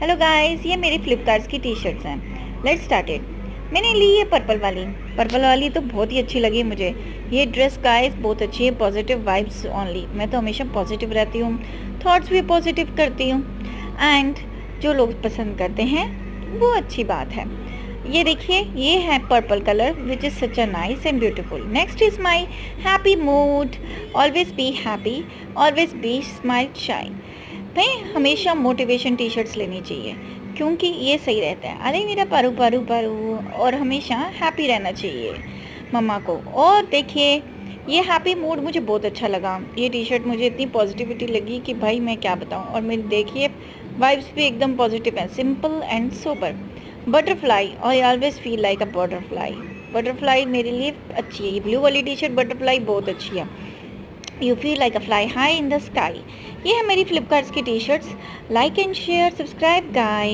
Hello guys, ये मेरी फ्लिपकार्ट की टी शर्ट्स हैं। Let's start it. मैंने ली है पर्पल वाली तो बहुत ही अच्छी लगी मुझे। ये ड्रेस गाइस बहुत अच्छी है। Positive vibes only. मैं तो हमेशा पॉजिटिव रहती हूँ, थॉट्स भी पॉजिटिव करती हूँ एंड जो लोग पसंद करते हैं वो अच्छी बात है। ये देखिए, ये है purple colour which is such a nice and beautiful. Next is my happy mood. Always be happy, always be smile shine. भाई हमेशा मोटिवेशन टी शर्ट्स लेनी चाहिए क्योंकि ये सही रहता है। अरे मेरा पारू पारू पारू, और हमेशा हैप्पी रहना चाहिए मम्मा को। और देखिए, ये हैप्पी मूड मुझे बहुत अच्छा लगा। ये टी शर्ट मुझे इतनी पॉजिटिविटी लगी कि भाई मैं क्या बताऊँ। और मेरी देखिए वाइब्स भी एकदम पॉजिटिव हैं, simple and sober. Butterfly, I always feel like a butterfly. Butterfly मेरे लिए अच्छी है। ये ब्लू वाली टी शर्ट बटरफ्लाई बहुत अच्छी है। You feel like a fly high in the sky. ये है मेरी फ्लिपकार्ट्स की T shirts. Like and share, subscribe guys.